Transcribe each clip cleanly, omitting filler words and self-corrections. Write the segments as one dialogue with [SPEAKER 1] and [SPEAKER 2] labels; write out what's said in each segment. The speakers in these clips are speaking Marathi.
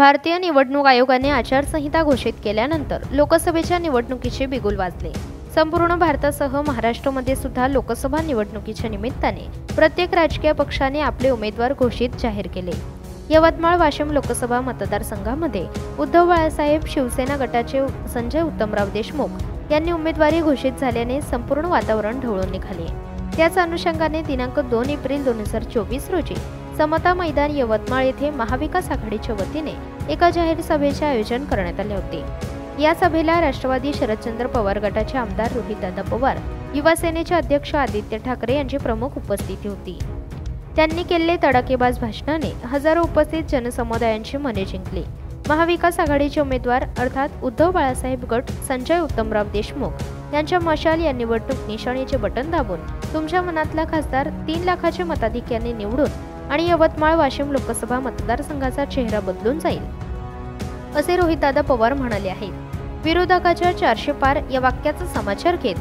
[SPEAKER 1] भारतीय निवडणूक आयोगाने आचारसंहिता घोषित केल्यानंतर लोकसभेच्या निवडणुकीचे बिगुल वाजले। संपूर्ण भारतासह महाराष्ट्रामध्ये सुद्धा लोकसभा निवडणुकीच्या निमित्ताने प्रत्येक राजकीय पक्षाने आपले उमेदवार घोषित जाहीर केले। यवतमाळ वाशिम लोकसभा मतदारसंघामध्ये उद्धव बाळासाहेब शिवसेना गटाचे संजय उत्तमराव देशमुख यांनी उमेदवारी घोषित झाल्याने संपूर्ण वातावरण ढवळून निघाले। त्याच अनुषंगाने दिनांक 2 एप्रिल 2024 रोजी समता मैदान यवतमाळ येथे महाविकास आघाडीच्या वतीने एका जाहीर सभेचे आयोजन करण्यात आले होते। या सभेला राष्ट्रवादी शरदचंद्र पवार गटाचे आमदार रोहितदादा पवार, युवा सेनेचे अध्यक्ष आदित्य ठाकरे यांची प्रमुख उपस्थिती होती। त्यांनी केलेले तडाखेबाज भाषणाने हजारो उपस्थित जनसमुदायांची मने जिंकली। महाविकास आघाडीचे उमेदवार अर्थात उद्धव बाळासाहेब गट संजय उत्तमराव देशमुख यांच्या मशाल या निवडणूक निशाणीचे बटन दाबून तुमच्या मनातला खासदार 3 लाखाच्या मताधिक्याने निवडून आणि यवतमाळ वाशिम लोकसभा मतदारसंघाचा चेहरा बदलून जाईल, असे रोहितदादा पवार म्हणाले आहेत। विरोधकाच्या 400 पार या वाक्याचा समाचार घेत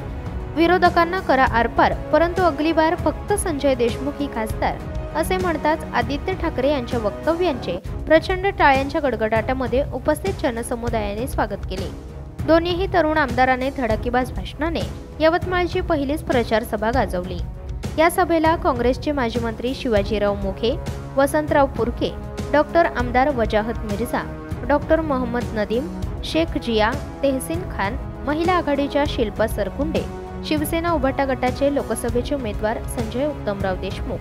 [SPEAKER 1] विरोधकांना करा आरपार, परंतु अगली बार फक्त संजय देशमुख ही खासदार, असे म्हणताच आदित्य ठाकरे यांच्या वक्तव्यांचे प्रचंड टाळ्यांच्या गडगडाटामध्ये उपस्थित जनसमुदायाने स्वागत केले। दोन्हीही तरुण आमदाराने धडाकेबाज भाषणाने यवतमाळची पहिलीच प्रचार सभा गाजवली। या सभेला काँग्रेसचे माजी मंत्री शिवाजीराव मोघे, वसंतराव पुरके, डॉक्टर आमदार वजाहत मिर्झा, डॉक्टर मोहम्मद नदीम, शेख जिया, तेहसीन खान, महिला आघाडीच्या शिल्पा सरकुंडे, शिवसेना उभाटा गटाचे लोकसभेचे उमेदवार संजय उत्तमराव देशमुख,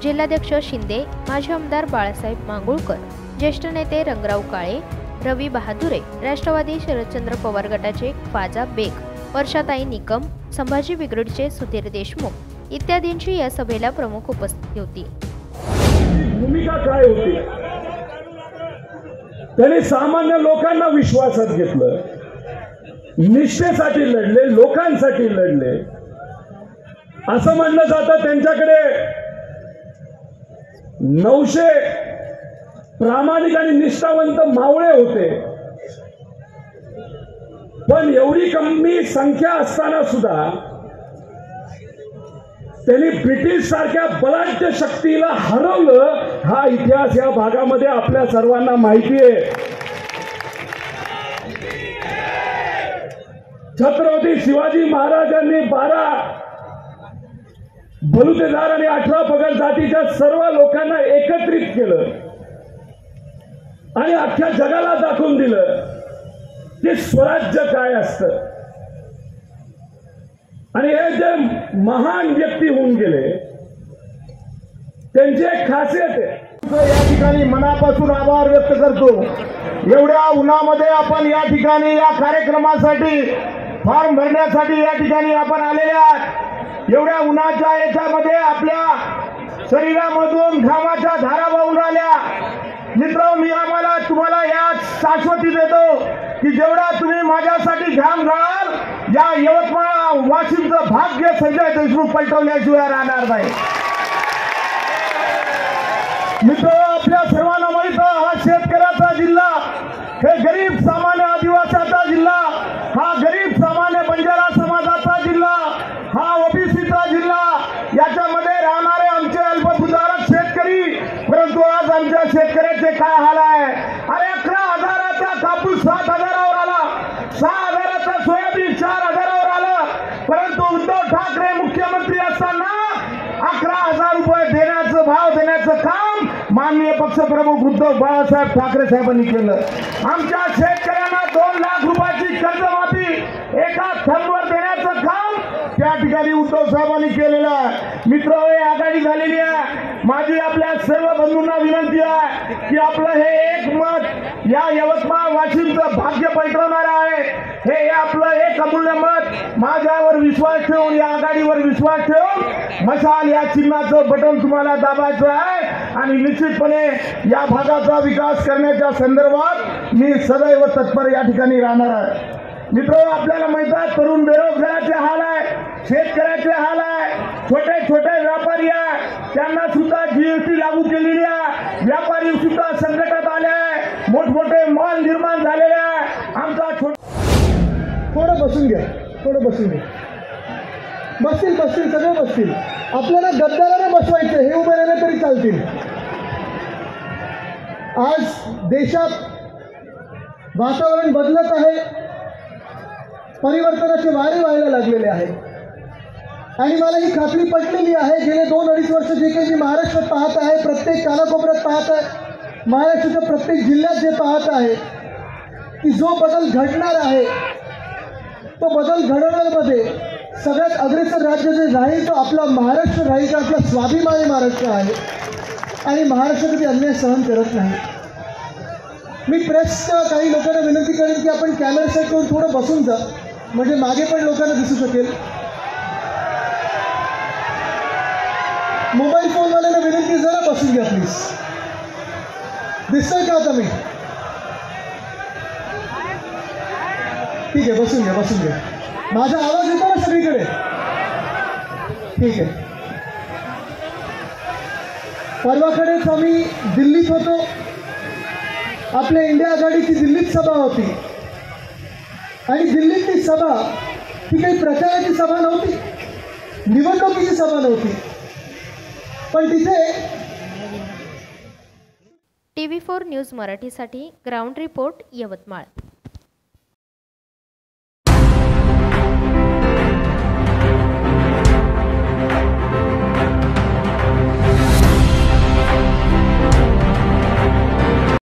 [SPEAKER 1] जिल्हाध्यक्ष शिंदे, माजी आमदार बाळासाहेब मांगुळकर, ज्येष्ठ नेते रंगराव काळे, रवी बहादुरे, राष्ट्रवादी शरदचंद्र पवार गटाचे फाजा बेग, वर्षाताई निकम, संभाजी ब्रिगेडचे सुधीर देशमुख इत्यादींची या सभेला प्रमुख उपस्थिती होती।
[SPEAKER 2] भूमिका काय होती? त्यांनी सामान्य लोकांना विश्वासात घेतलं, निष्ठेसाठी लढले, लोकांसाठी लढले। असं म्हणलं जातं त्यांच्याकडे 900 प्रामाणिक आणि निष्ठावंत मावळे होते, पण एवढी कमी संख्या असताना सुद्धा त्यांनी ब्रिटिश सारख्या बलाढ्य शक्तीला हरवलं। हा इतिहास या भागामध्ये आपल्या सर्वांना माहिती आहे। छत्रपती शिवाजी महाराजांनी 12 बलुतेदार आणि 18 पगड जातीच्या सर्व लोकांना एकत्रित केलं आणि अख्ख्या जगाला दाखवून दिलं की स्वराज्य काय असतं। आणि हे जे महान व्यक्ती होऊन गेले त्यांची एक खासियत आहे।
[SPEAKER 3] या ठिकाणी मनापासून आभार व्यक्त करतो। एवढ्या उन्हामध्ये आपण या ठिकाणी या कार्यक्रमासाठी फॉर्म भरण्यासाठी या ठिकाणी आपण आलेले आहात। एवढ्या उन्हाच्या याच्यामध्ये आपल्या शरीरामधून घामाच्या धारा वाहून आल्या। मित्र, मी तुम्हाला या शाश्वती देतो की जेवढा तुम्ही माझ्यासाठी घाम घालाल, या यवतमाळ वाशिमचं भाग्य संजय देशमुख पलटवल्याशिवाय राहणार नाही। मित्र, आपल्या सर्वांना माहित आहे हा शेतकऱ्याचा जिल्हा, हे गरीब सामान्य आदिवासीचा जिल्हा, हा गरीब सामान्य बंजारा समाजाचा जिल्हा, हा ओबीसीचा जिल्हा, याच्यामध्ये राहणारे आमचे अल्पभूधारक शेतकरी। परंतु आज आमच्या शेतकऱ्याचे काय हाल आहे? अरे 11,000चा कापूस 7,000वर आला, 6,000चा सोयाबीन 4,000वर आलं, परंतु उद्धव ठाकरे मुख्यमंत्री असताना 11,000 रुपये देण्याचं भाव देण्याचं काम माननीय पक्षप्रमुख उद्धव बाळासाहेब ठाकरे साहेबांनी केलं। आमच्या शेतकऱ्यांना 2 लाख रुपयाची कर्जमाफी एका थंबवर देण्याचं काम त्या ठिकाणी उद्धव साहेबांनी केलेलं आहे। मित्र, आघाडी झालेली आहे। माझी आपल्या सर्व बंधूंना विनंती आहे की आपलं हे एक मत या यवतमाळ वाशिमचं भाग्य पलटवणार आहे। हे आपलं एक अमूल्य मत माझ्यावर विश्वास ठेवून, या आघाडीवर विश्वास ठेवून मशाल या चिन्हाचं बटन तुम्हाला दाबायचं आहे आणि निश्चितपणे या भागाचा विकास करण्याच्या संदर्भात मी सदैव तत्पर या ठिकाणी राहणार आहे। मित्र, आपल्याला माहित आहे तरुण बेरोजगाराचे हाल आहे, शेतकऱ्याचे हाल आहे, छोटे छोटे व्यापारी आहे, त्यांना सुद्धा जीएसटी लागू केलेली आहे, व्यापारी सुद्धा संकटात आले आहे, मोठमोठे मॉल निर्माण झालेले आहे। आमचा
[SPEAKER 4] थोडं बसून घ्या, थोडं बसून घ्या, बसतील सगळे बसतील। आपल्याला गद्दाराने बसवायचे, हे उभे राहिले तरी चालतील। आज देशात वातावरण बदलत आहे, परिवर्तनाचे वारे व्हायला लागलेले आहेत आणि मला ही खात्री पटलेली आहे, गेले 2-2.5 वर्ष जे काही मी महाराष्ट्रात पाहत आहे, प्रत्येक कानाकोपऱ्यात पाहत आहे, महाराष्ट्राच्या प्रत्येक जिल्ह्यात जे पाहत आहे की जो बदल घडणार आहे तो बदल घडवण्यामध्ये सगळ्यात अग्रेसर राज्य जे राहील तो आपला महाराष्ट्र राहील, का आपला स्वाभिमानी महाराष्ट्र आहे आणि महाराष्ट्र कधी अन्याय सहन करत नाही. मी प्रेसच्या काही लोकांना विनंती करेन की आपण कॅमेरा सेट करून थोडं बसून जा, म्हणजे मागे पण लोकांना दिसू शकेल. मोबाईल फोनवाल्यांना विनंती, जरा बसून घ्या प्लीज. दिसतंय का आता मी? ठीक आहे, बसून घ्या, बसून घ्या. माझा आवाज येतो ना सगळीकडे? ठीक आहे. परवाकडेच आम्ही दिल्लीत होतो. आपल्या इंडिया आघाडीची दिल्लीत सभा होती आणि दिल्लीतली सभा ही काही प्रचाराची सभा नव्हती, निवडणुकीची सभा नव्हती, पण तिथे
[SPEAKER 1] TV4 न्यूज मराठीसाठी ग्राउंड रिपोर्ट यवतमाळ.